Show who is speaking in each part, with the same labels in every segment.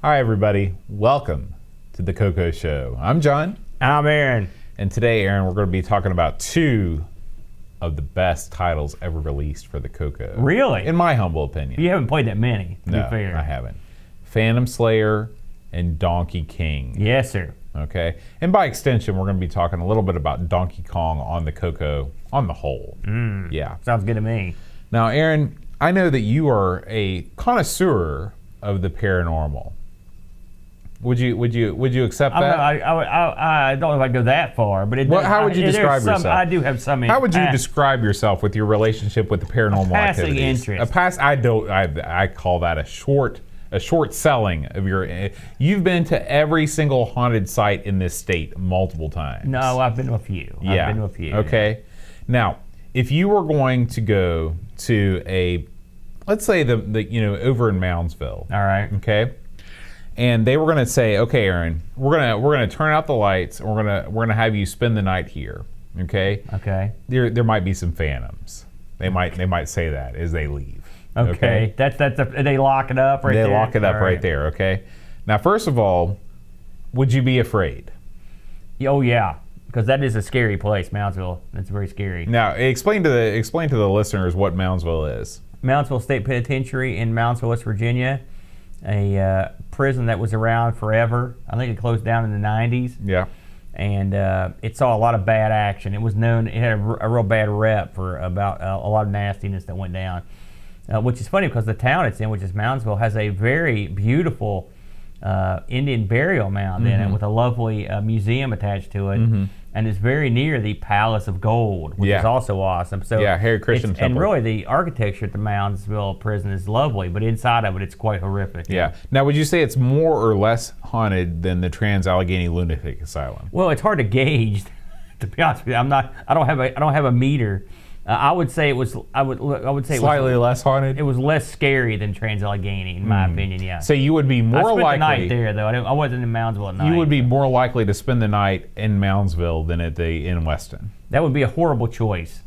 Speaker 1: Hi, everybody. Welcome to the CoCo Show. I'm John.
Speaker 2: I'm Aaron.
Speaker 1: And today, Aaron, we're going to be talking about two of the best titles ever released for the CoCo.
Speaker 2: Really?
Speaker 1: In my humble opinion.
Speaker 2: You haven't played that many, to
Speaker 1: No,
Speaker 2: be fair.
Speaker 1: I haven't. Phantom Slayer and Donkey King.
Speaker 2: Yes, sir.
Speaker 1: Okay. And by extension, we're going to be talking a little bit about Donkey Kong on the CoCo on the whole. Yeah.
Speaker 2: Sounds good to me.
Speaker 1: Now, Aaron, I know that you are a connoisseur of the paranormal. Would you accept that?
Speaker 2: I don't know if I'd go that far, but
Speaker 1: how would you describe yourself?
Speaker 2: I do have some.
Speaker 1: How would you describe yourself with your relationship with the paranormal
Speaker 2: passing
Speaker 1: activities?
Speaker 2: interest.
Speaker 1: I call that a short selling of your. You've been to every single haunted site in this state multiple times.
Speaker 2: No, I've been to a few.
Speaker 1: Yeah.
Speaker 2: I've been to a few.
Speaker 1: Okay. Now, if you were going to go to let's say the over in Moundsville.
Speaker 2: All right.
Speaker 1: Okay. And they were going to say, okay, Aaron, we're gonna turn out the lights, and we're gonna have you spend the night here. Okay.
Speaker 2: Okay.
Speaker 1: There might be some phantoms. They might say that as they leave.
Speaker 2: Okay. They lock it up right there.
Speaker 1: They lock it up
Speaker 2: All
Speaker 1: right there. Okay. Now, first of all, would you be afraid?
Speaker 2: Oh yeah, because that is a scary place, Moundsville. It's very scary.
Speaker 1: Now, explain to the listeners what Moundsville is.
Speaker 2: Moundsville State Penitentiary in Moundsville, West Virginia. A prison that was around forever. I think it closed down in the 90s.
Speaker 1: Yeah.
Speaker 2: And it saw a lot of bad action. It was known, it had a real bad rep for about a lot of nastiness that went down. Which is funny because the town it's in, which is Moundsville, has a very beautiful Indian burial mound in it with a lovely museum attached to it. And it's very near the Palace of Gold, which is also awesome. So
Speaker 1: yeah, Harry Christian Temple.
Speaker 2: And really, the architecture at the Moundsville prison is lovely, but inside of it, it's quite horrific.
Speaker 1: Yeah. Now, would you say it's more or less haunted than the Trans-Allegheny Lunatic Asylum?
Speaker 2: Well, it's hard to gauge. To be honest with you, I don't have a meter. I would say it was. I would say
Speaker 1: slightly less haunted.
Speaker 2: It was less scary than Trans-Allegheny, in my opinion. Yeah.
Speaker 1: So you would be more likely.
Speaker 2: I spent the night there, though. I wasn't in Moundsville at night.
Speaker 1: You would be more likely to spend the night in Moundsville than in Weston.
Speaker 2: That would be a horrible choice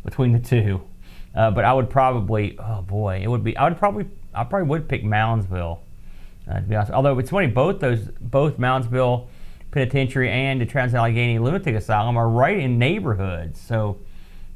Speaker 2: between the two. But I would probably. Oh boy, it would be. I probably would pick Moundsville. To be honest, although it's funny, both Moundsville Penitentiary and the Trans-Allegheny Lunatic Asylum are right in neighborhoods. So.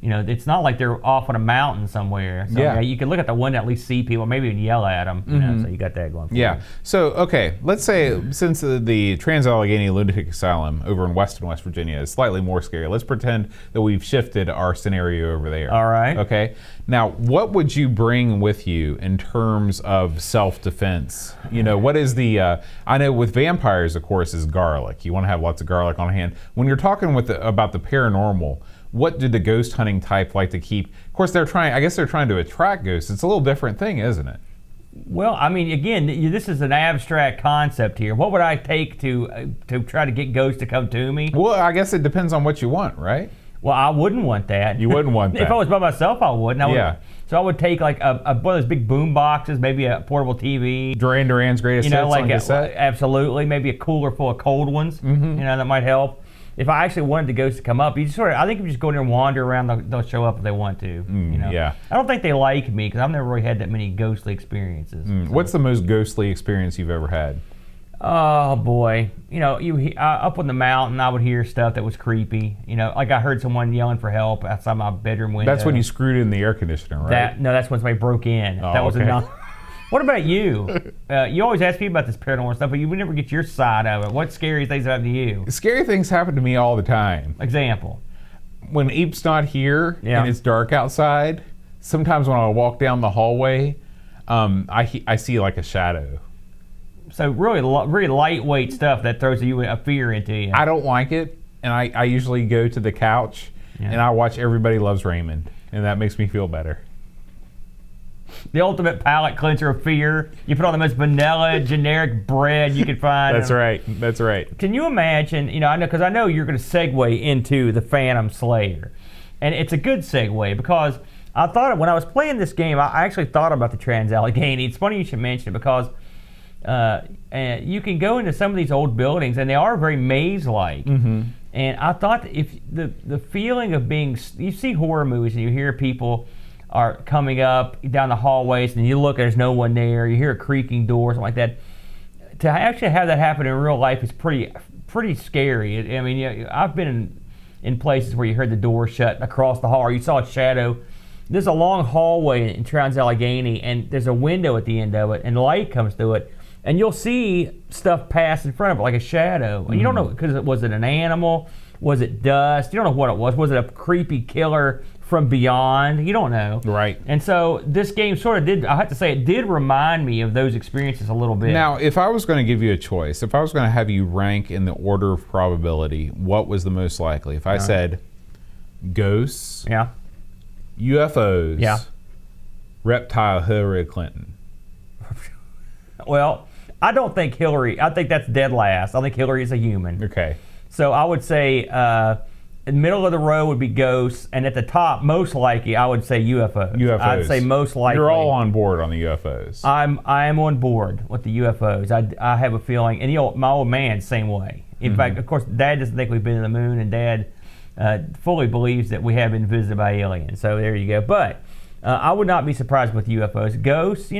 Speaker 2: It's not like they're off on a mountain somewhere. So,
Speaker 1: yeah.
Speaker 2: You can look at the window, at least see people, maybe even yell at them. So you got that going for you.
Speaker 1: Yeah. So, okay, let's say since the Trans-Allegheny Lunatic Asylum over in Weston, West Virginia is slightly more scary, let's pretend that we've shifted our scenario over there.
Speaker 2: All right.
Speaker 1: Okay. Now, what would you bring with you in terms of self-defense? What is I know with vampires, of course, is garlic. You want to have lots of garlic on hand. When you're talking about the paranormal, what do the ghost hunting type like to keep? Of course, they're trying to attract ghosts. It's a little different thing, isn't it?
Speaker 2: Well, I mean, again, this is an abstract concept here. What would I take to try to get ghosts to come to me?
Speaker 1: Well, I guess it depends on what you want, right?
Speaker 2: Well, I wouldn't want that.
Speaker 1: You wouldn't want that.
Speaker 2: If I was by myself, I wouldn't.
Speaker 1: Yeah.
Speaker 2: So I would take like one of those big boom boxes, maybe a portable TV.
Speaker 1: Duran Duran's greatest hits on cassette.
Speaker 2: Absolutely. Maybe a cooler full of cold ones. That might help. If I actually wanted the ghosts to come up, I think if you just go in there and wander around, they'll show up if they want to.
Speaker 1: Yeah.
Speaker 2: I don't think they like me because I've never really had that many ghostly experiences. So.
Speaker 1: What's the most ghostly experience you've ever had?
Speaker 2: Oh boy, up on the mountain, I would hear stuff that was creepy. Like I heard someone yelling for help outside my bedroom window.
Speaker 1: That's when you screwed in the air conditioner, right?
Speaker 2: That's when somebody broke in.
Speaker 1: Oh,
Speaker 2: that was
Speaker 1: okay.
Speaker 2: What about you? You always ask me about this paranormal stuff, but you would never get your side of it. What scary things happen to you?
Speaker 1: Scary things happen to me all the time.
Speaker 2: Example.
Speaker 1: When Eep's not here and it's dark outside, sometimes when I walk down the hallway, I see like a shadow.
Speaker 2: So really lightweight stuff that throws a fear into you.
Speaker 1: I don't like it, and I usually go to the couch and I watch Everybody Loves Raymond, and that makes me feel better.
Speaker 2: The ultimate palate cleanser of fear. You put on the most vanilla, generic bread you could find.
Speaker 1: That's right.
Speaker 2: Can you imagine, because I know you're going to segue into the Phantom Slayer. And it's a good segue because I thought when I was playing this game, I actually thought about the Trans-Allegheny. It's funny you should mention it because you can go into some of these old buildings and they are very maze-like. And I thought if the feeling of you see horror movies and you hear people are coming up down the hallways and you look and there's no one there, you hear a creaking door, something like that. to actually have that happen in real life is pretty scary. I mean, yeah, I've been in places where you heard the door shut across the hall, or you saw a shadow. There's a long hallway in Trans-Allegheny, and there's a window at the end of it, and light comes through it, and you'll see stuff pass in front of it like a shadow. And you don't know, because was it an animal? Was it dust? You don't know what it was. Was it a creepy killer from beyond? You don't know.
Speaker 1: Right.
Speaker 2: And so this game sort of did, I have to say, it did remind me of those experiences a little bit.
Speaker 1: Now, if I was going to give you a choice, if I was going to have you rank in the order of probability, what was the most likely? If I said ghosts,
Speaker 2: Yeah.
Speaker 1: UFOs,
Speaker 2: Yeah.
Speaker 1: reptile Hillary Clinton.
Speaker 2: Well, I don't think Hillary, I think that's dead last. I think Hillary is a human.
Speaker 1: Okay.
Speaker 2: So I would say in the middle of the row would be ghosts, and at the top, most likely, I would say UFOs.
Speaker 1: UFOs.
Speaker 2: I'd say most likely.
Speaker 1: You're all on board on the UFOs.
Speaker 2: I am on board with the UFOs. I have a feeling, and my old man, same way. In fact, of course, Dad doesn't think we've been to the moon, and Dad fully believes that we have been visited by aliens. So there you go. But I would not be surprised with UFOs. Ghosts,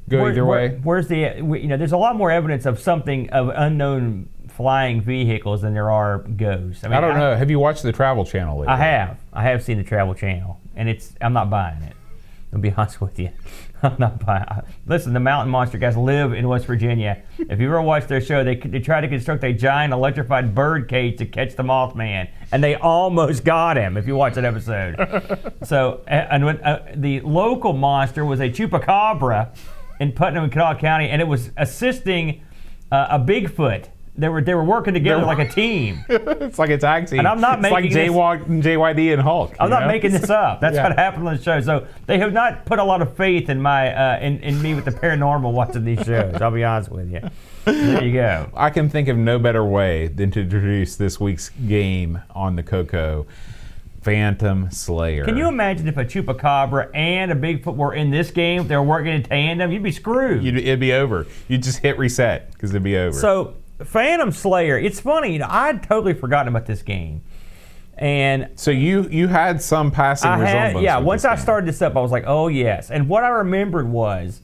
Speaker 1: Go either way.
Speaker 2: Where's there's a lot more evidence of something of unknown flying vehicles than there are ghosts. I mean,
Speaker 1: I don't know. Have you watched the Travel Channel lately?
Speaker 2: I have seen the Travel Channel, and I'm not buying it. I'll be honest with you. I'm not buying it. Listen, the Mountain Monster guys live in West Virginia. If you ever watched their show, they try to construct a giant electrified bird cage to catch the Mothman, and they almost got him, if you watch that episode. So, the local monster was a chupacabra in Putnam and Kanawha County, and it was assisting a Bigfoot. They were working together like a team.
Speaker 1: It's like a tag team.
Speaker 2: And I'm not making
Speaker 1: it's like JYD and Hulk.
Speaker 2: I'm not making this up. That's what happened on the show. So they have not put a lot of faith in my in me with the paranormal watching these shows. I'll be honest with you. There you go.
Speaker 1: I can think of no better way than to introduce this week's game on the CoCo. Phantom Slayer.
Speaker 2: Can you imagine if a chupacabra and a Bigfoot were in this game? They were working in tandem. You'd be screwed.
Speaker 1: It'd be over. You'd just hit reset because it'd be over.
Speaker 2: So Phantom Slayer. It's funny. I'd totally forgotten about this game. And
Speaker 1: so you had some passing resemblance.
Speaker 2: Yeah.
Speaker 1: With
Speaker 2: Once
Speaker 1: this
Speaker 2: I
Speaker 1: game.
Speaker 2: started this up, I was like, oh yes. And what I remembered was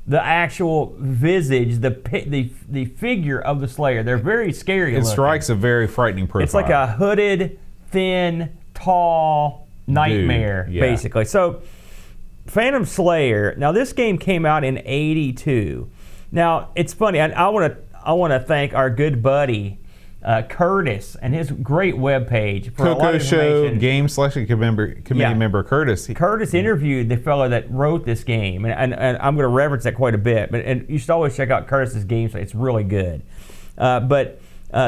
Speaker 2: the actual visage, the figure of the Slayer. They're very scary.
Speaker 1: It strikes a very frightening profile.
Speaker 2: It's like a hooded, thin, tall nightmare, basically. So, Phantom Slayer. Now, this game came out in '82. Now, it's funny. I want to thank our good buddy Curtis and his great webpage for a lot
Speaker 1: CoCo
Speaker 2: of
Speaker 1: Show
Speaker 2: information.
Speaker 1: Game Selection Committee member Curtis.
Speaker 2: Curtis interviewed the fellow that wrote this game, and I'm going to reference that quite a bit. But you should always check out Curtis's games; it's really good. But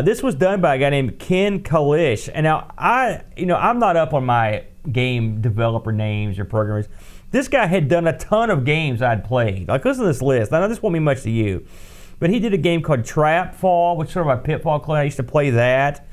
Speaker 2: this was done by a guy named Ken Kalish. And now I'm not up on my game developer names or programmers. This guy had done a ton of games I'd played. Like, listen to this list. I know this won't mean much to you, but he did a game called Trapfall, which is sort of a Pitfall clone. I used to play that.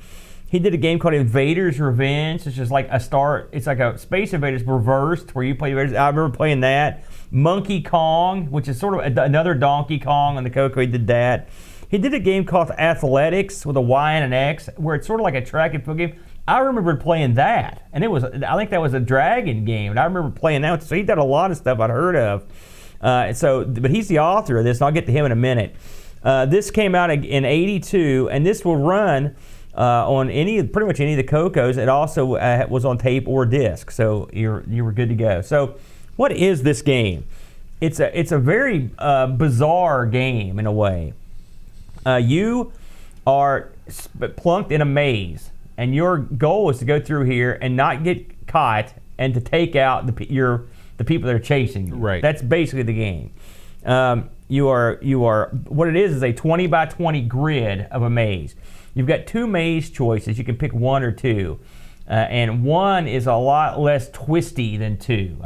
Speaker 2: He did a game called Invaders Revenge, which is like it's like a Space Invaders reversed, where you play Invaders. I remember playing that. Monkey Kong, which is sort of another Donkey Kong on the CoCo. He did that. He did a game called Athletics with a Y and an X, where it's sort of like a track and field game. I remember playing that, and I think that was a dragon game, and I remember playing that. So he did a lot of stuff I'd heard of. But he's the author of this, and I'll get to him in a minute. This came out in '82, and this will run on pretty much any of the CoCos. It also was on tape or disc, so you were good to go. So, what is this game? It's a very bizarre game in a way. You are plunked in a maze, and your goal is to go through here and not get caught, and to take out the people that are chasing you.
Speaker 1: Right.
Speaker 2: That's basically the game. You are what it is a 20 by 20 grid of a maze. You've got two maze choices. You can pick one or two, and one is a lot less twisty than two.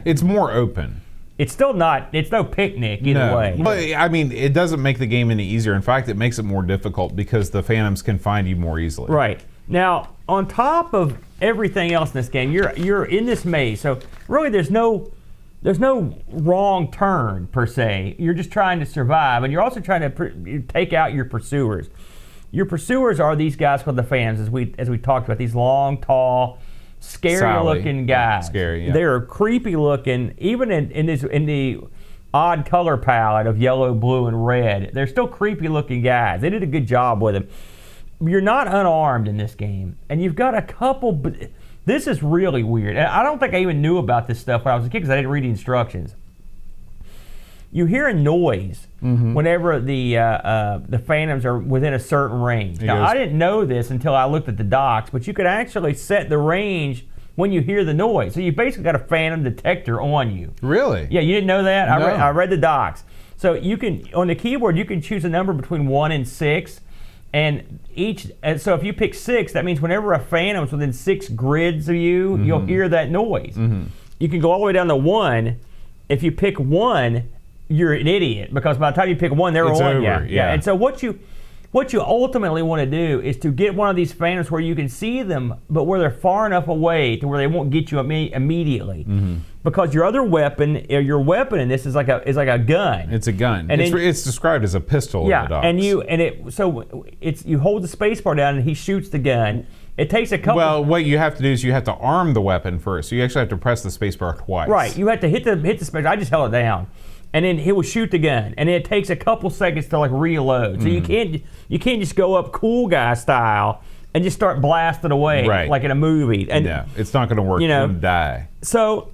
Speaker 1: It's more open.
Speaker 2: It's still not. It's no picnic either way.
Speaker 1: But I mean, it doesn't make the game any easier. In fact, it makes it more difficult because the phantoms can find you more easily.
Speaker 2: Right. Now, on top of everything else in this game, you're in this maze. So really, there's no wrong turn per se. You're just trying to survive, and you're also trying to take out your pursuers. Your pursuers are these guys called the Phantoms, as we talked about. These long, tall, scary-looking guys.
Speaker 1: Scary. Yeah.
Speaker 2: They're creepy looking. Even in odd color palette of yellow, blue, and red. They're still creepy looking guys. They did a good job with them. You're not unarmed in this game, and you've got a couple. This is really weird. And I don't think I even knew about this stuff when I was a kid because I didn't read the instructions. You hear a noise whenever the Phantoms are within a certain range. Now, I didn't know this until I looked at the docs, but you could actually set the range when you hear the noise. So you basically got a Phantom detector on you.
Speaker 1: Really?
Speaker 2: Yeah, you didn't know that?
Speaker 1: No.
Speaker 2: I read the docs. So you can, on the keyboard, you can choose a number between 1 and 6. And so if you pick 6, that means whenever a Phantom's within 6 grids of you, you'll hear that noise. You can go all the way down to 1. If you pick 1, you're an idiot because by the time you pick 1, they're
Speaker 1: it's
Speaker 2: on
Speaker 1: over,
Speaker 2: you.
Speaker 1: Yeah.
Speaker 2: And so what you ultimately want to do is to get one of these Phantoms where you can see them, but where they're far enough away to where they won't get you immediately. Because your other weapon, your weapon in this is like a gun.
Speaker 1: It's a gun.
Speaker 2: And
Speaker 1: it's described as a pistol.
Speaker 2: Yeah,
Speaker 1: in the docs.
Speaker 2: you hold the space bar down and he shoots the gun. It takes a couple.
Speaker 1: Well, what you have to do is you have to arm the weapon first. So you actually have to press the space bar twice.
Speaker 2: Right. You have to hit the space. I just held it down, and then he will shoot the gun, and it takes a couple seconds to like reload. So you can't just go up cool guy style and just start blasting away like in a movie. And
Speaker 1: yeah, it's not going to work. You're going to die.
Speaker 2: So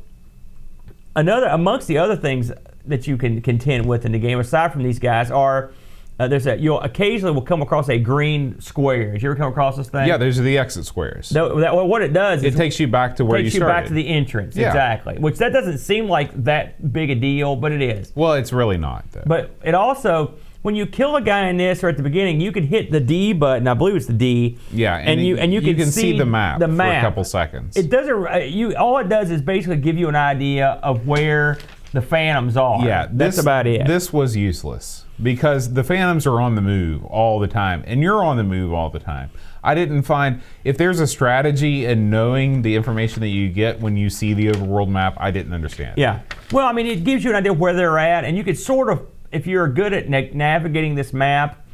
Speaker 2: amongst the other things that you can contend with in the game, aside from these guys, are you'll occasionally will come across a green square. Did you ever come across this thing?
Speaker 1: Yeah, those are the exit squares.
Speaker 2: What it does is
Speaker 1: it takes you back to where you started.
Speaker 2: Takes you back to the entrance, exactly. Which that doesn't seem like that big a deal, but it is.
Speaker 1: Well, it's really not, though.
Speaker 2: But it also, when you kill a guy in this or at the beginning, you can hit the D button. I believe it's the D.
Speaker 1: Yeah,
Speaker 2: and you can see
Speaker 1: the map for a couple seconds.
Speaker 2: It doesn't. All it does is basically give you an idea of where the Phantoms are.
Speaker 1: Yeah,
Speaker 2: that's about it.
Speaker 1: This was useless because the Phantoms are on the move all the time, and you're on the move all the time. I didn't find, if there's a strategy in knowing the information that you get when you see the overworld map, I didn't understand.
Speaker 2: Yeah. Well, I mean, it gives you an idea of where they're at, and you could sort of, if you're good at navigating this map,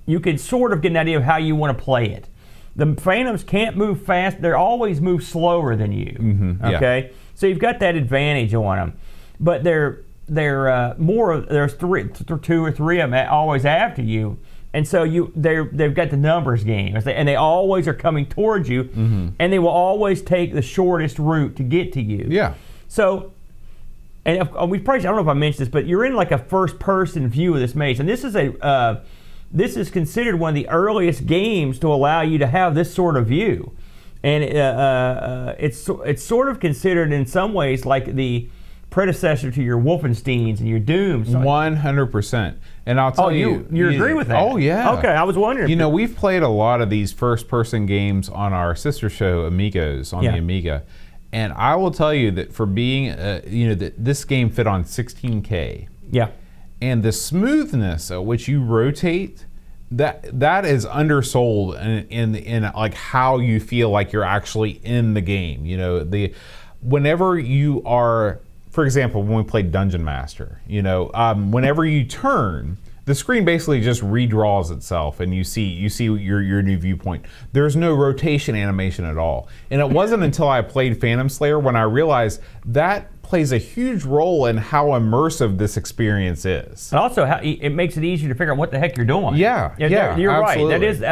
Speaker 2: you could sort of get an idea of how you want to play it. The Phantoms can't move fast. They always move slower than you. Okay? So you've got that advantage on them. But there's two or three of them always after you, and so they've got the numbers game, and they always are coming towards you, and they will always take the shortest route to get to you.
Speaker 1: Yeah.
Speaker 2: So, and we probably, I don't know if I mentioned this, but you're in like a first-person view of this maze, and this is considered one of the earliest games to allow you to have this sort of view, and it's sort of considered in some ways like the predecessor to your Wolfensteins and your Dooms.
Speaker 1: 100%. And I'll tell you
Speaker 2: agree with that?
Speaker 1: Oh, yeah.
Speaker 2: Okay, I was wondering.
Speaker 1: You know, we've played a lot of these first-person games on our sister show, Amigos, on the Amiga. And I will tell you that for being, that this game fit on 16K.
Speaker 2: Yeah.
Speaker 1: And the smoothness at which you rotate, that is undersold in like how you feel like you're actually in the game. You know, whenever you are, for example, when we played Dungeon Master, whenever you turn, the screen basically just redraws itself, and you see your new viewpoint. There's no rotation animation at all, and it wasn't until I played Phantom Slayer when I realized that plays a huge role in how immersive this experience is.
Speaker 2: And also, how it makes it easier to figure out what the heck you're doing.
Speaker 1: Yeah,
Speaker 2: you're
Speaker 1: absolutely.
Speaker 2: right. That is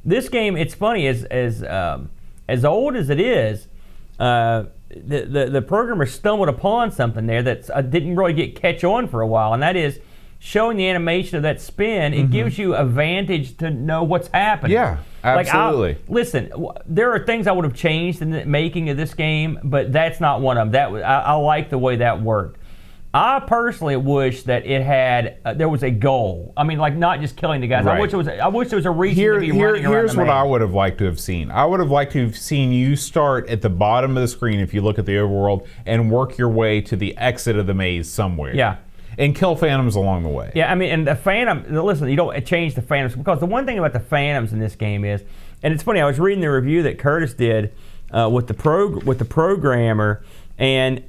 Speaker 2: this game. It's funny as old as it is. The programmer stumbled upon something there that didn't really catch on for a while, and that is showing the animation of that spin. It gives you a vantage to know what's happening.
Speaker 1: Yeah, absolutely.
Speaker 2: Listen, there are things I would have changed in the making of this game, but that's not one of them. I like the way that worked. I personally wish that it had there was a goal. I mean, like not just killing the guys.
Speaker 1: Right.
Speaker 2: I wish there was a reason to be running around the
Speaker 1: Here's what
Speaker 2: maze.
Speaker 1: I would have liked to have seen. I would have liked to have seen you start at the bottom of the screen if you look at the overworld and work your way to the exit of the maze somewhere.
Speaker 2: Yeah.
Speaker 1: And kill Phantoms along the way.
Speaker 2: Yeah, I mean, and the Phantom, listen, you don't change the Phantoms, because the one thing about the Phantoms in this game is, and it's funny, I was reading the review that Curtis did with the programmer and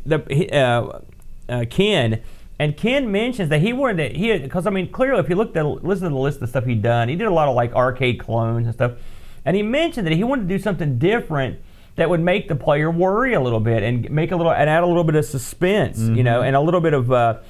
Speaker 2: Ken, and Ken mentions that he wanted to, because I mean, clearly if you listen to the list of stuff he'd done, he did a lot of like arcade clones and stuff, and he mentioned that he wanted to do something different that would make the player worry a little bit and add a little bit of suspense, and a little bit of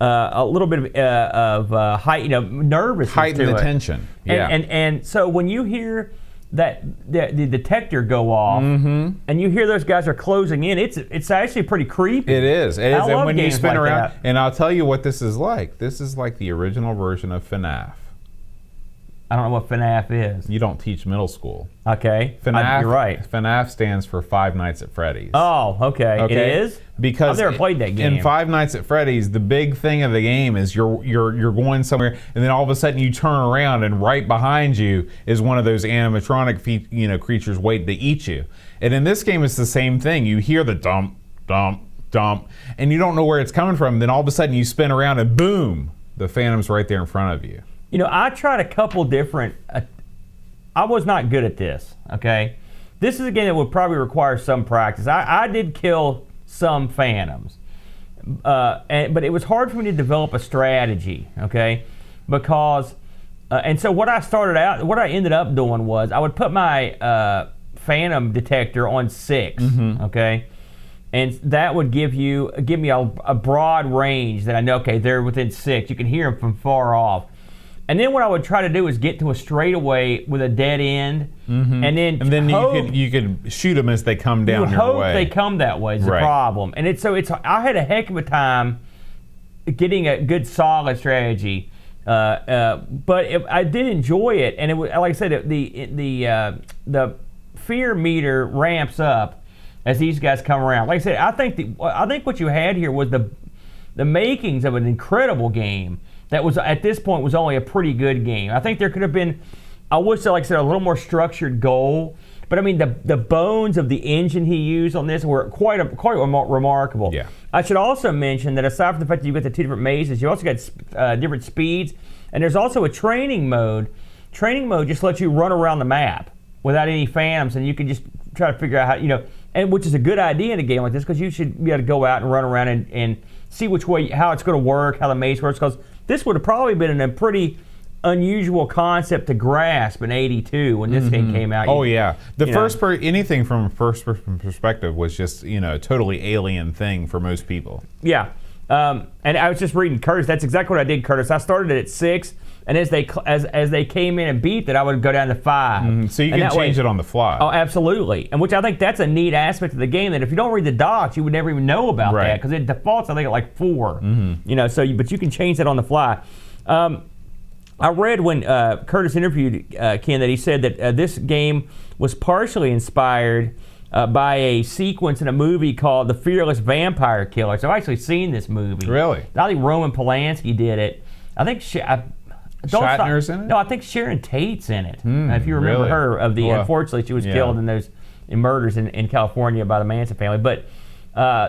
Speaker 2: a little bit of nervousness.
Speaker 1: Heighten
Speaker 2: to
Speaker 1: the
Speaker 2: it.
Speaker 1: tension. Yeah.
Speaker 2: And so when you hear that the detector go off, and you hear those guys are closing in, it's actually pretty creepy.
Speaker 1: It is. It is. And when you spin
Speaker 2: like
Speaker 1: around,
Speaker 2: that.
Speaker 1: and I'll tell you what this is like. This is like the original version of FNAF.
Speaker 2: I don't know what FNAF is.
Speaker 1: You don't teach middle school.
Speaker 2: Okay.
Speaker 1: FNAF,
Speaker 2: You're right.
Speaker 1: FNAF stands for Five Nights at Freddy's.
Speaker 2: Oh, okay. It is?
Speaker 1: Because
Speaker 2: I've never played that game.
Speaker 1: In Five Nights at Freddy's, the big thing of the game is you're going somewhere, and then all of a sudden you turn around, and right behind you is one of those animatronic creatures waiting to eat you. And in this game, it's the same thing. You hear the dump, dump, dump, and you don't know where it's coming from. Then all of a sudden you spin around, and boom, the Phantom's right there in front of you.
Speaker 2: I tried a couple different. I was not good at this. Okay, this is a game that would probably require some practice. I did kill some Phantoms, but it was hard for me to develop a strategy. Okay, because and so what I ended up doing was I would put my Phantom detector on 6. Okay. And that would give me a broad range that I know. Okay, they're within 6. You can hear them from far off. And then what I would try to do is get to a straightaway with a dead end, and then
Speaker 1: you could shoot them as they come down your way.
Speaker 2: They come that way is the problem. And I had a heck of a time getting a good solid strategy, but I did enjoy it. And it was, like I said, the fear meter ramps up as these guys come around. Like I said, I think what you had here was the makings of an incredible game. That was, at this point, was only a pretty good game. I think there could have been, I wish, like I said, a little more structured goal. But I mean, the bones of the engine he used on this were quite remarkable.
Speaker 1: Yeah.
Speaker 2: I should also mention that aside from the fact that you got the 2 different mazes, you also got different speeds, and there's also a training mode. Training mode just lets you run around the map without any Phantoms, and you can just try to figure out how, and which is a good idea in a game like this, because you should be able to go out and run around and see which way, how it's going to work, how the maze works, because this would have probably been a pretty unusual concept to grasp in '82 when this game came out.
Speaker 1: Oh yeah, anything from a first person perspective was just a totally alien thing for most people.
Speaker 2: Yeah, and I was just reading Curtis. That's exactly what I did, Curtis. I started it at 6, and as they came in and beat it, I would go down to 5.
Speaker 1: So you can change it on the fly.
Speaker 2: Oh, absolutely. And which I think that's a neat aspect of the game, that if you don't read the docs, you would never even know about that, because it defaults, I think, at like 4. But you can change that on the fly. I read when Curtis interviewed Ken that he said that this game was partially inspired by a sequence in a movie called The Fearless Vampire Killer. So I've actually seen this movie.
Speaker 1: Really?
Speaker 2: I think Roman Polanski did it. I think
Speaker 1: Shatner's in it?
Speaker 2: No, I think Sharon Tate's in it. If you remember her, unfortunately she was killed in those murders in California by the Manson family. But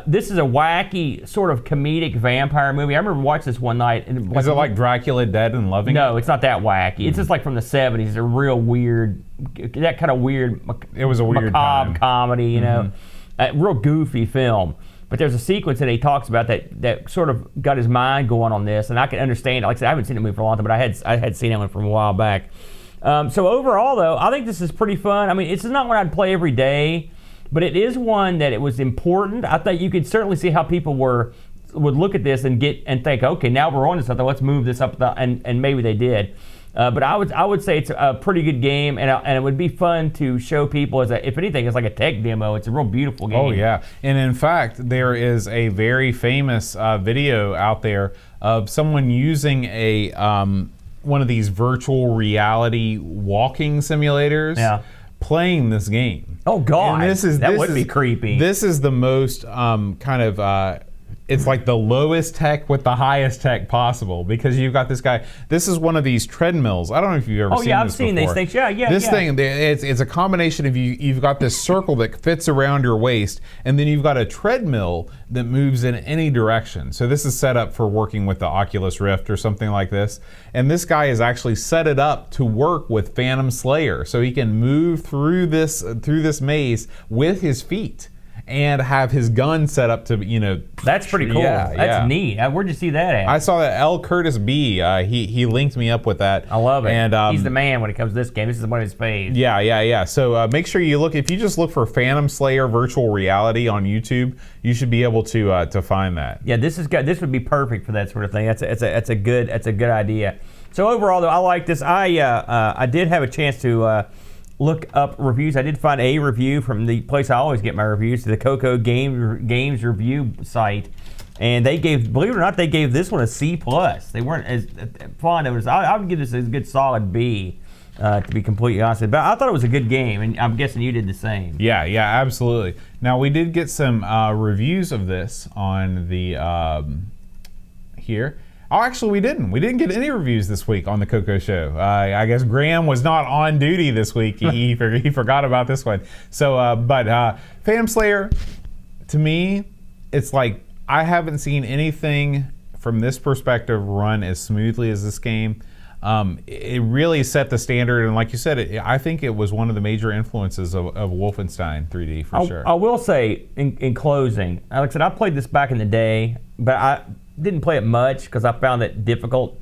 Speaker 2: this is a wacky, sort of comedic vampire movie. I remember watching this one night. And
Speaker 1: is it like Dracula Dead and Loving?
Speaker 2: No, it's not that wacky. It's just like from the 70s. It's a real weird, that kind of weird.
Speaker 1: It was a weird
Speaker 2: macabre comedy, a real goofy film. But there's a sequence that he talks about that sort of got his mind going on this, and I can understand it. Like I said, I haven't seen the movie for a long time, but I had seen that one from a while back. So overall, though, I think this is pretty fun. I mean, it's not one I'd play every day, but it is one that it was important. I think you could certainly see how people would look at this and think, okay, now we're on to something. Let's move this up, and maybe they did. But I would say it's a pretty good game, and it would be fun to show people if anything, it's like a tech demo. It's a real beautiful game.
Speaker 1: Oh yeah, and in fact, there is a very famous video out there of someone using a one of these virtual reality walking simulators, playing this game.
Speaker 2: Oh God, that would be creepy.
Speaker 1: This is the most it's like the lowest tech with the highest tech possible, because you've got this guy. This is one of these treadmills. I don't know if you've ever seen this before. Oh yeah, I've seen
Speaker 2: these things. Yeah.
Speaker 1: This thing, it's a combination of you've got this circle that fits around your waist, and then you've got a treadmill that moves in any direction. So this is set up for working with the Oculus Rift or something like this. And this guy has actually set it up to work with Phantom Slayer, so he can move through this maze with his feet. and have his gun set up to,
Speaker 2: That's pretty cool.
Speaker 1: Yeah,
Speaker 2: That's neat. Where'd you see that at?
Speaker 1: I saw that L. Curtis B. He linked me up with that.
Speaker 2: I love it.
Speaker 1: And
Speaker 2: he's the man when it comes to this game. This is one of his faves.
Speaker 1: Yeah. So make sure you look. If you just look for Phantom Slayer Virtual Reality on YouTube, you should be able to find that.
Speaker 2: Yeah, this would be perfect for that sort of thing. That's a good idea. So overall, though, I like this. I did have a chance to look up reviews. I did find a review from the place I always get my reviews, the CoCo Games review site, and they gave, believe it or not, they gave this one a C+. They weren't as fond of it. I would give this a good solid B, to be completely honest. But I thought it was a good game, and I'm guessing you did the same.
Speaker 1: Yeah, absolutely. Now we did get some reviews of this on the here. Oh, actually, we didn't. We didn't get any reviews this week on the CoCo Show. I guess Graham was not on duty this week. He forgot about this one. So, but Phantom Slayer, to me, it's like I haven't seen anything from this perspective run as smoothly as this game. It really set the standard, and like you said, I think it was one of the major influences of Wolfenstein 3D for sure.
Speaker 2: I will say, in closing, like I said, I played this back in the day, but I didn't play it much because I found it difficult.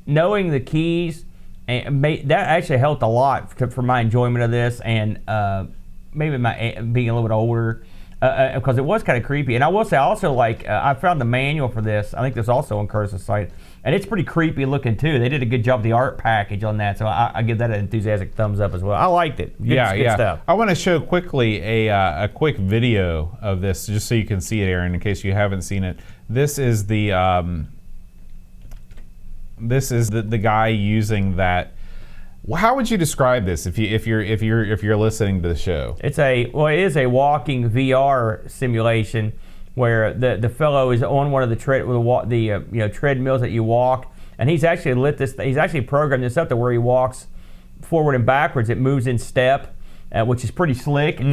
Speaker 2: Knowing the keys, and that actually helped a lot for my enjoyment of this, and maybe my being a little bit older, because it was kind of creepy. And I will say, I also I found the manual for this. I think this also on Curtis' site, and it's pretty creepy looking too. They did a good job of the art package on that, so I give that an enthusiastic thumbs up as well. I liked it. Good stuff.
Speaker 1: I want to show quickly a quick video of this, just so you can see it, Aaron, in case you haven't seen it. This is the guy using that. How would you describe this if you're listening to the show?
Speaker 2: It is a walking VR simulation where the fellow is on one of the treadmills that you walk, and he's actually programmed this up to where he walks forward and backwards. It moves in step, which is pretty slick. Mm-hmm.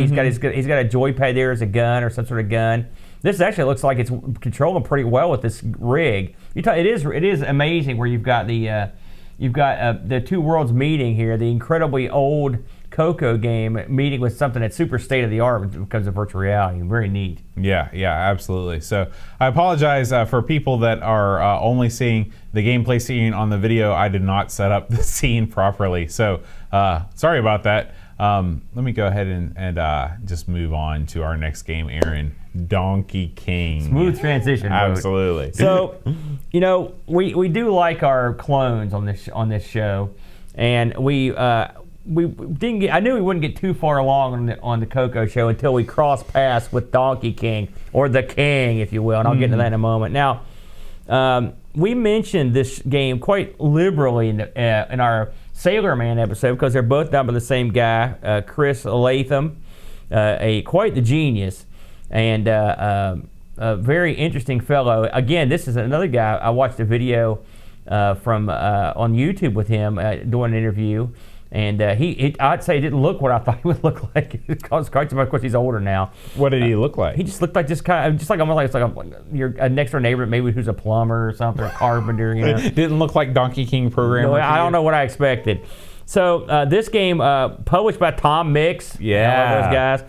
Speaker 2: He's got a joypad there as a gun or some sort of gun. This actually looks like it's controlling pretty well with this rig. It is amazing where you've got the two worlds meeting here. The incredibly old CoCo game meeting with something that's super state of the art when it comes to virtual reality. Very neat.
Speaker 1: Yeah, absolutely. So I apologize for people that are only seeing the gameplay scene on the video. I did not set up the scene properly, so sorry about that. Let me go ahead and just move on to our next game, Aaron. Donkey King.
Speaker 2: Smooth transition.
Speaker 1: Absolutely.
Speaker 2: So, we do like our clones on this show, and we didn't get. I knew we wouldn't get too far along on the CoCo Show until we crossed paths with Donkey King, or the King, if you will, and I'll get into that in a moment. Now, we mentioned this game quite liberally in our Sailor Man episode because they're both done by the same guy, Chris Latham, quite the genius, and a very interesting fellow. Again, this is another guy. I watched a video from on YouTube with him doing an interview, and I'd say he didn't look what I thought he would look like. Of course, he's older now.
Speaker 1: What did he look like?
Speaker 2: He just looked like you're a next door neighbor, maybe who's a plumber or something, or a carpenter.
Speaker 1: Didn't look like Donkey King programmer.
Speaker 2: No, I don't know what I expected. So this game, published by Tom Mix,
Speaker 1: yeah,
Speaker 2: those guys,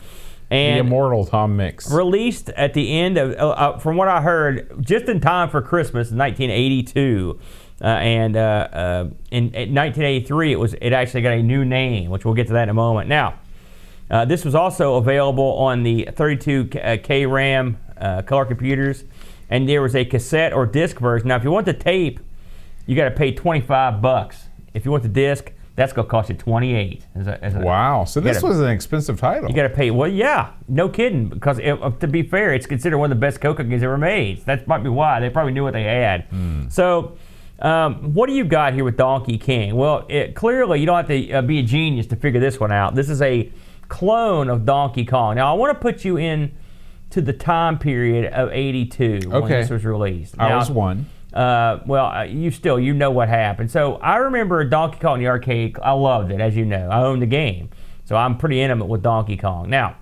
Speaker 2: and
Speaker 1: the immortal Tom Mix,
Speaker 2: released at the end of, from what I heard, just in time for Christmas in 1982. And in 1983, it actually got a new name, which we'll get to that in a moment. Now, this was also available on the 32K RAM color computers, and there was a cassette or disc version. Now, if you want the tape, you got to pay $25. If you want the disc, that's going to cost you $28.
Speaker 1: Wow! So this was an expensive title.
Speaker 2: You got to pay. Well, yeah, no kidding. Because to be fair, it's considered one of the best CoCo games ever made. That might be why they probably knew what they had. So. What do you got here with Donkey King? Well, clearly you don't have to be a genius to figure this one out. This is a clone of Donkey Kong. Now, I want to put you in to the time period of '82 when this was released.
Speaker 1: I was one.
Speaker 2: You know what happened. So I remember Donkey Kong in the arcade. I loved it, as you know. I owned the game, so I'm pretty intimate with Donkey Kong. Now,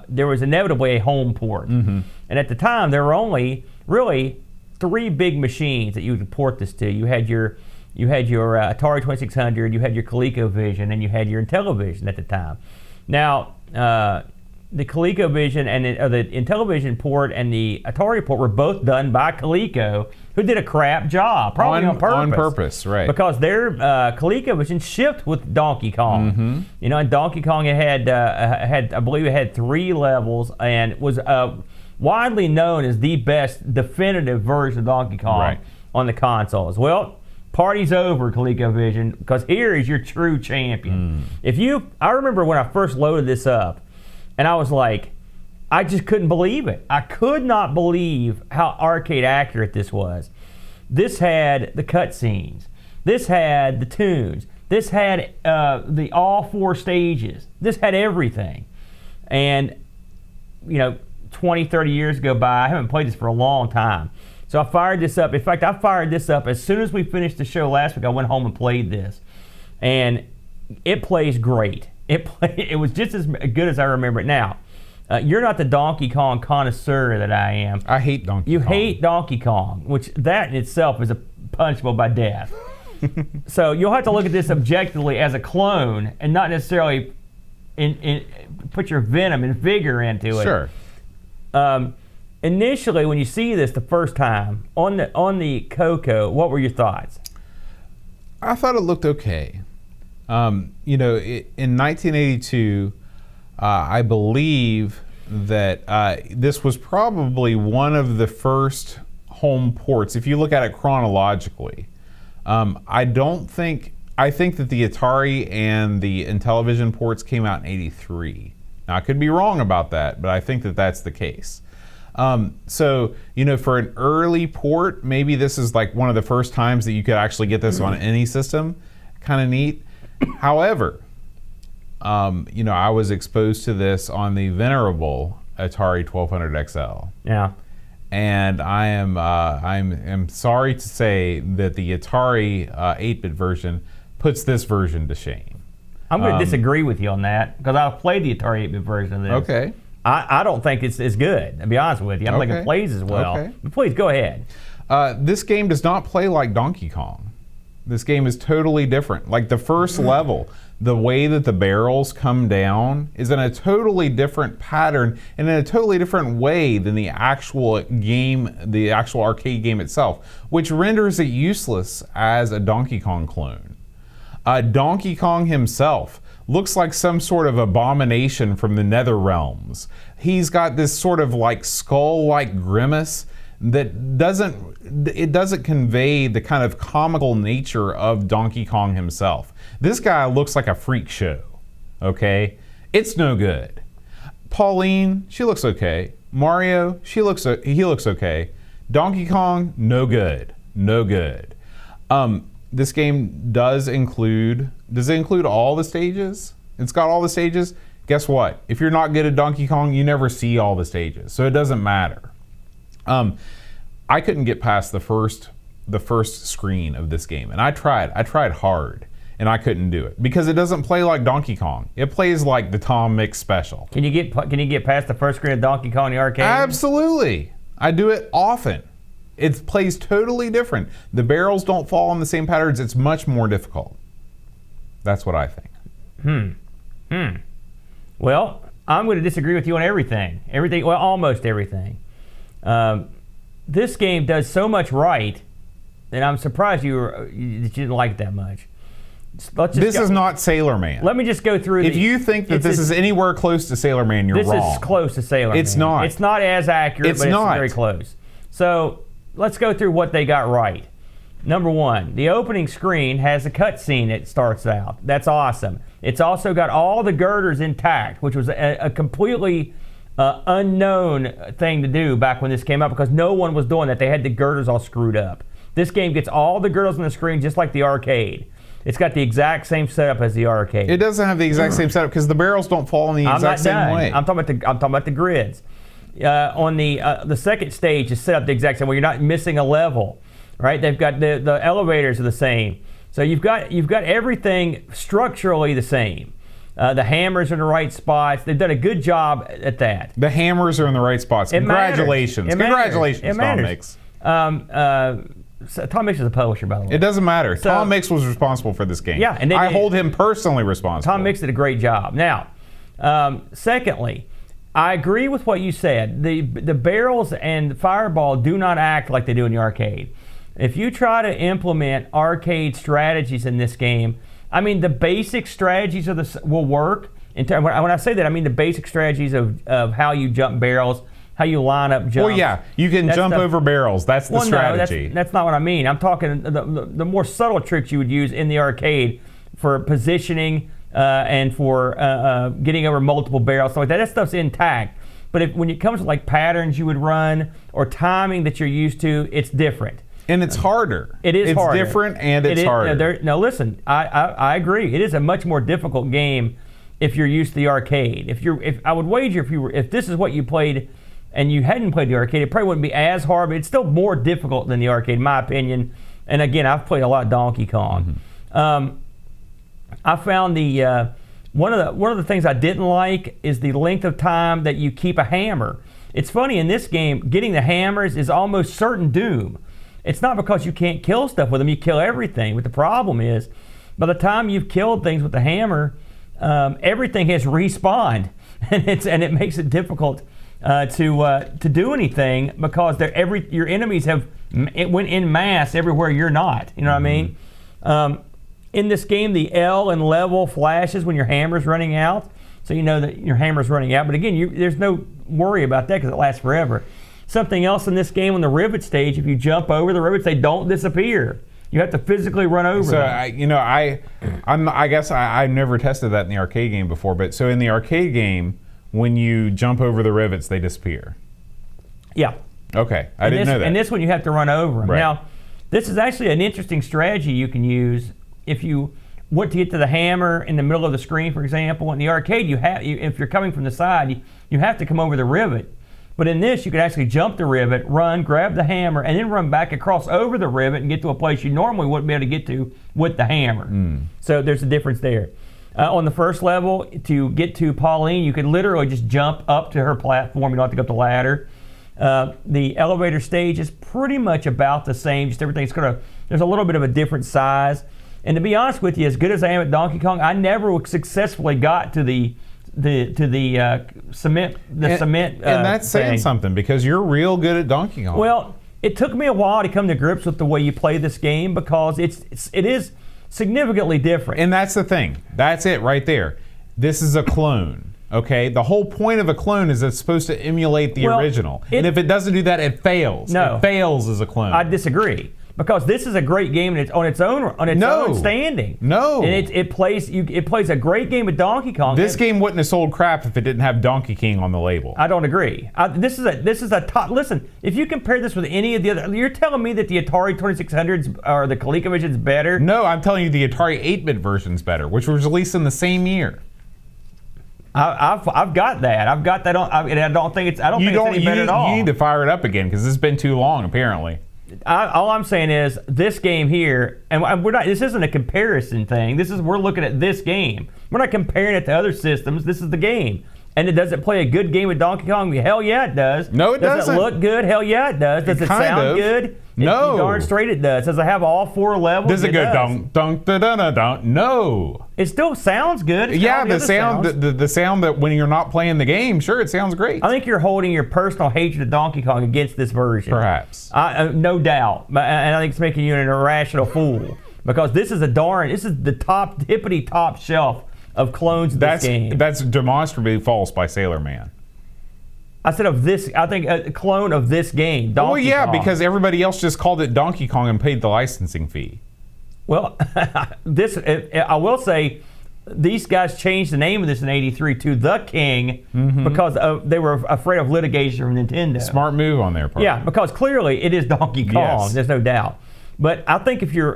Speaker 2: there was inevitably a home port, and at the time there were only really 3 big machines that you would port this to. You had your Atari 2600, you had your ColecoVision, and you had your Intellivision at the time. Now, the ColecoVision and the Intellivision port and the Atari port were both done by Coleco, who did a crap job, probably on purpose.
Speaker 1: On purpose, right?
Speaker 2: Because their ColecoVision shipped with Donkey Kong. And Donkey Kong had I believe it had 3 levels and was widely known as the best definitive version of Donkey Kong on the consoles. Well, party's over, ColecoVision, because here is your true champion. I remember when I first loaded this up, and I was like, I just couldn't believe it. I could not believe how arcade accurate this was. This had the cutscenes. This had the tunes. This had the all 4 stages. This had everything. And, 20, 30 years go by. I haven't played this for a long time. So I fired this up. In fact, I fired this up as soon as we finished the show last week. I went home and played this. And it plays great. It was just as good as I remember it. Now, you're not the Donkey Kong connoisseur that I am.
Speaker 1: I hate Donkey Kong.
Speaker 2: You hate Donkey Kong, which that in itself is punishable by death. So you'll have to look at this objectively as a clone and not necessarily put your venom and vigor into it.
Speaker 1: Sure.
Speaker 2: Initially, when you see this the first time on the CoCo, what were your thoughts?
Speaker 1: I thought it looked okay. In 1982, I believe that this was probably one of the first home ports. If you look at it chronologically, I think that the Atari and the Intellivision ports came out in '83. Now, I could be wrong about that, but I think that that's the case. So, for an early port, maybe this is like one of the first times that you could actually get this on any system. Kind of neat. However, I was exposed to this on the venerable Atari 1200 XL.
Speaker 2: Yeah.
Speaker 1: And I'm sorry to say that the Atari 8-bit version puts this version to shame.
Speaker 2: I'm going to disagree with you on that because I've played the Atari 8-bit version of this.
Speaker 1: Okay.
Speaker 2: I don't think it's as good, to be honest with you. I don't think it plays as well.
Speaker 1: Okay.
Speaker 2: But please, go ahead.
Speaker 1: This game does not play like Donkey Kong. This game is totally different. Like the first level, the way that the barrels come down is in a totally different pattern and in a totally different way than the actual game, the actual arcade game itself, which renders it useless as a Donkey Kong clone. Donkey Kong himself looks like some sort of abomination from the nether realms. He's got this sort of like skull-like grimace that doesn't convey the kind of comical nature of Donkey Kong himself. This guy looks like a freak show, okay? It's no good. Pauline, she looks okay. Mario, he looks okay. Donkey Kong, no good. No good. This game does it include all the stages? It's got all the stages? Guess what? If you're not good at Donkey Kong, you never see all the stages, so it doesn't matter. I couldn't get past the first screen of this game, and I tried hard, and I couldn't do it because it doesn't play like Donkey Kong. It plays like the Tom Mix special.
Speaker 2: Can you get past the first screen of Donkey Kong in the arcade?
Speaker 1: Absolutely, I do it often. It plays totally different. The barrels don't fall in the same patterns. It's much more difficult. That's what I think.
Speaker 2: Well, I'm going to disagree with you on everything. Well, almost everything. This game does so much right that I'm surprised that you didn't like it that much.
Speaker 1: This is not Sailor Man.
Speaker 2: Let me just go through.
Speaker 1: If you think that this is anywhere close to Sailor Man, you're wrong.
Speaker 2: This is close to Sailor Man.
Speaker 1: It's not.
Speaker 2: It's not as accurate, but it's very close. So let's go through what they got right. Number one, the opening screen has a cutscene that starts out. That's awesome. It's also got all the girders intact, which was a completely unknown thing to do back when this came out because no one was doing that. They had the girders all screwed up. This game gets all the girders on the screen just like the arcade. It's got the exact same setup as the arcade.
Speaker 1: It doesn't have the exact same setup because the barrels don't fall in the exact same way.
Speaker 2: I'm talking about the grids. On the second stage is set up the exact same way. You're not missing a level, right? They've got the elevators are the same. So you've got everything structurally the same. The hammers are in the right spots. They've done a good job at that.
Speaker 1: The hammers are in the right spots. Congratulations. Congratulations, Tom Mix.
Speaker 2: Tom Mix is a publisher, by the way.
Speaker 1: It doesn't matter. Tom Mix was responsible for this game.
Speaker 2: Yeah, and
Speaker 1: I hold him personally responsible.
Speaker 2: Tom Mix did a great job. Now, secondly, I agree with what you said. The barrels and the fireball do not act like they do in the arcade. If you try to implement arcade strategies in this game, I mean, the basic strategies will work. When I say that, I mean the basic strategies of how you jump barrels, how you line up jumps.
Speaker 1: Well, yeah, you can jump over barrels. That's the strategy.
Speaker 2: No, that's not what I mean. I'm talking the more subtle tricks you would use in the arcade for positioning and for getting over multiple barrels, stuff like that. That stuff's intact. But when it comes to like patterns you would run or timing that you're used to, it's different.
Speaker 1: And it's harder.
Speaker 2: It is harder.
Speaker 1: It's different and it's harder.
Speaker 2: No, listen, I agree. It is a much more difficult game if you're used to the arcade. If I would wager if this is what you played and you hadn't played the arcade, it probably wouldn't be as hard, but it's still more difficult than the arcade, in my opinion. And again, I've played a lot of Donkey Kong. Mm-hmm. I found one of the things I didn't like is the length of time that you keep a hammer. It's funny, in this game, getting the hammers is almost certain doom. It's not because you can't kill stuff with them, you kill everything. But the problem is, by the time you've killed things with the hammer, everything has respawned, and it makes it difficult to do anything because your enemies went in mass everywhere you're not. You know what I mean? In this game, the L and level flashes when your hammer's running out, so you know that your hammer's running out. But again, there's no worry about that because it lasts forever. Something else in this game on the rivet stage, if you jump over the rivets, they don't disappear. You have to physically run over them.
Speaker 1: I guess I've never tested that in the arcade game before, but so in the arcade game, when you jump over the rivets, they disappear.
Speaker 2: Yeah.
Speaker 1: Okay, I didn't know that.
Speaker 2: And this one, you have to run over them.
Speaker 1: Right.
Speaker 2: Now, this is actually an interesting strategy you can use if you want to get to the hammer in the middle of the screen, for example. In the arcade, if you're coming from the side, you have to come over the rivet. But in this, you could actually jump the rivet, run, grab the hammer, and then run back across over the rivet and get to a place you normally wouldn't be able to get to with the hammer. So there's a difference there. On the first level, to get to Pauline, you could literally just jump up to her platform. You don't have to go up the ladder. The elevator stage is pretty much about the same. Just there's a little bit of a different size. And to be honest with you, as good as I am at Donkey Kong, I never successfully got to the cement. And
Speaker 1: that's saying something because you're real good at Donkey Kong.
Speaker 2: Well, it took me a while to come to grips with the way you play this game because it is significantly different.
Speaker 1: And that's the thing. That's it right there. This is a clone. Okay, the whole point of a clone is it's supposed to emulate the original, and if it doesn't do that, it fails.
Speaker 2: No,
Speaker 1: it fails as a clone.
Speaker 2: I disagree. Because this is a great game on its own standing.
Speaker 1: No.
Speaker 2: And it plays a great game of Donkey Kong.
Speaker 1: This game wouldn't have sold crap if it didn't have Donkey King on the label.
Speaker 2: I don't agree. This is a top. Listen, if you compare this with any of the other, you're telling me that the Atari 2600s or the ColecoVision's better?
Speaker 1: No, I'm telling you the Atari 8-bit version's better, which was released in the same year.
Speaker 2: I've got that. I've got that on. I don't think it's any better at all.
Speaker 1: You need to fire it up again because it's been too long apparently.
Speaker 2: All I'm saying is this game here, and we're not. This isn't a comparison thing. We're looking at this game. We're not comparing it to other systems. This is the game. And does it play a good game with Donkey Kong? Hell yeah, it does.
Speaker 1: No, it doesn't.
Speaker 2: Does it look good? Hell yeah, it does. Does it sound good?
Speaker 1: No.
Speaker 2: Darn straight it does. Does it have all 4 levels?
Speaker 1: Does it go dunk, dunk, da da da dunk? No.
Speaker 2: It still sounds good.
Speaker 1: Yeah, the sound that when you're not playing the game, sure, it sounds great.
Speaker 2: I think you're holding your personal hatred of Donkey Kong against this version.
Speaker 1: Perhaps.
Speaker 2: No doubt. And I think it's making you an irrational fool. Because this is the hippity top shelf of clones of this game.
Speaker 1: That's demonstrably false by Sailor Man.
Speaker 2: I said of this, I think a clone of this game, Donkey Kong.
Speaker 1: Because everybody else just called it Donkey Kong and paid the licensing fee.
Speaker 2: Well, I will say, these guys changed the name of this in '83 to The King because they were afraid of litigation from Nintendo.
Speaker 1: Smart move on their part.
Speaker 2: Yeah, because clearly it is Donkey Kong. Yes. There's no doubt. But I think if you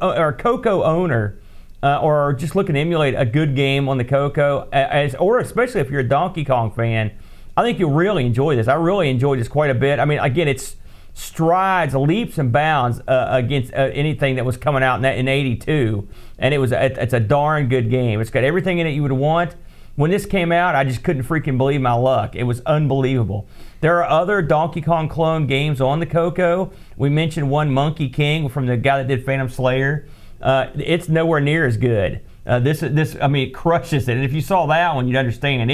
Speaker 2: are a CoCo owner or just looking to emulate a good game on the CoCo, or especially if you're a Donkey Kong fan, I think you'll really enjoy this. I really enjoyed this quite a bit. I mean, again, it's strides, leaps and bounds against anything that was coming out in '82, and it's a darn good game. It's got everything in it you would want. When this came out, I just couldn't freaking believe my luck. It was unbelievable. There are other Donkey Kong clone games on the CoCo. We mentioned one, Monkey King, from the guy that did Phantom Slayer. It's nowhere near as good. This, I mean, it crushes it. And if you saw that one, you'd understand.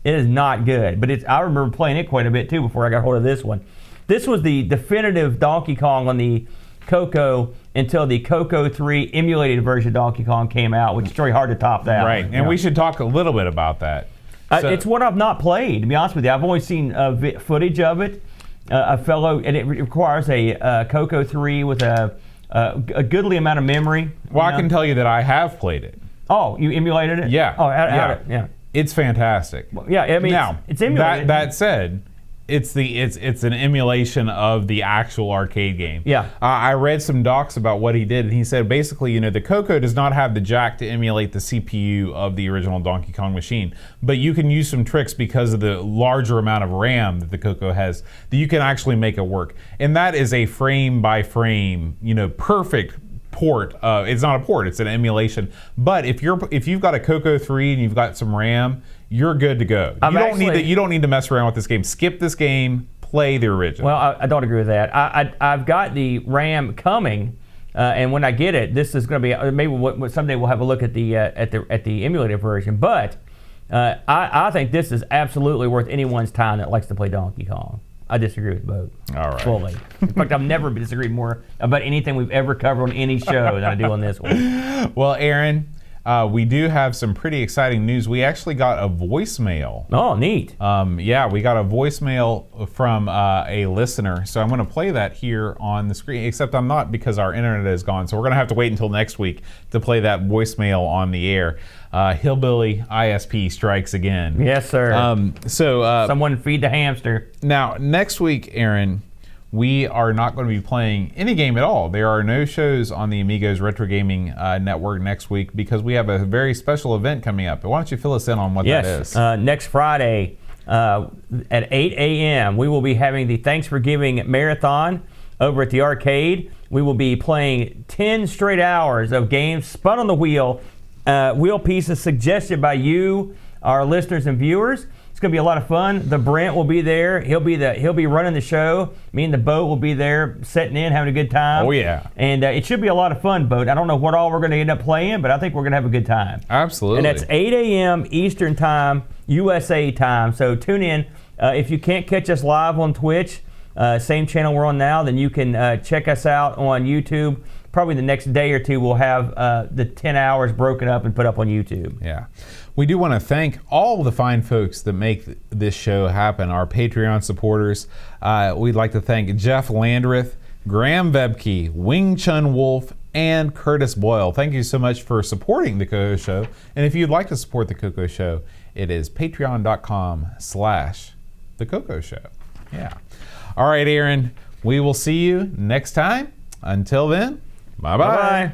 Speaker 2: It is not good. But I remember playing it quite a bit too before I got hold of this one. This was the definitive Donkey Kong on the CoCo until the CoCo 3 emulated version of Donkey Kong came out, which is very hard to top that.
Speaker 1: Right, and we should talk a little bit about that.
Speaker 2: It's one I've not played, to be honest with you. I've only seen footage of it. And it requires a CoCo 3 with a goodly amount of memory.
Speaker 1: Well, I can tell you that I have played it.
Speaker 2: Oh, you emulated it?
Speaker 1: Yeah.
Speaker 2: Oh, yeah.
Speaker 1: It's fantastic.
Speaker 2: Well, yeah, I mean,
Speaker 1: now,
Speaker 2: it's emulated.
Speaker 1: That said, it's an emulation of the actual arcade game.
Speaker 2: Yeah.
Speaker 1: I read some docs about what he did, and he said basically, the CoCo does not have the jack to emulate the CPU of the original Donkey Kong machine, but you can use some tricks because of the larger amount of RAM that the CoCo has that you can actually make it work. And that is a frame by frame, perfect port. It's not a port, it's an emulation. But if you've got a CoCo 3 and you've got some RAM, you're good to go. You don't need to mess around with this game. Skip this game, play the original.
Speaker 2: Well, I don't agree with that. I've got the RAM coming, and when I get it, this is going to be maybe someday we'll have a look at the emulated version. But I think this is absolutely worth anyone's time that likes to play Donkey Kong. I disagree with both.
Speaker 1: All right.
Speaker 2: Fully. In fact, I've never disagreed more about anything we've ever covered on any show than I do on this one.
Speaker 1: Well, Aaron, we do have some pretty exciting news. We actually got a voicemail.
Speaker 2: Oh, neat.
Speaker 1: Yeah, we got a voicemail from a listener. So I'm going to play that here on the screen, except I'm not because our internet is gone. So we're going to have to wait until next week to play that voicemail on the air. Hillbilly ISP strikes again.
Speaker 2: Yes, sir. Someone feed the hamster.
Speaker 1: Now, next week, Aaron, we are not going to be playing any game at all. There are no shows on the Amigos Retro Gaming Network next week because we have a very special event coming up. But why don't you fill us in on what that is?
Speaker 2: Next Friday at 8 a.m., we will be having the Thanksgiving Marathon over at the arcade. We will be playing 10 straight hours of games spun on the wheel pieces suggested by you, our listeners and viewers. It's going to be a lot of fun. The Brent will be there. He'll be running the show. Me and the Boat will be there, sitting in, having a good time.
Speaker 1: Oh yeah.
Speaker 2: And it should be a lot of fun, Boat. I don't know what all we're going to end up playing, but I think we're going to have a good time.
Speaker 1: Absolutely.
Speaker 2: And that's 8 a.m. Eastern Time, USA time. So tune in. If you can't catch us live on Twitch, same channel we're on now, then you can check us out on YouTube. Probably the next day or two, we'll have the 10 hours broken up and put up on YouTube.
Speaker 1: Yeah. We do want to thank all the fine folks that make this show happen, our Patreon supporters. We'd like to thank Jeff Landreth, Graham Vebke, Wing Chun Wolf, and Curtis Boyle. Thank you so much for supporting the CoCo Show. And if you'd like to support the CoCo Show, it is patreon.com/the CoCo Show. Yeah. All right, Aaron, we will see you next time. Until then, bye-bye.
Speaker 2: Bye-bye.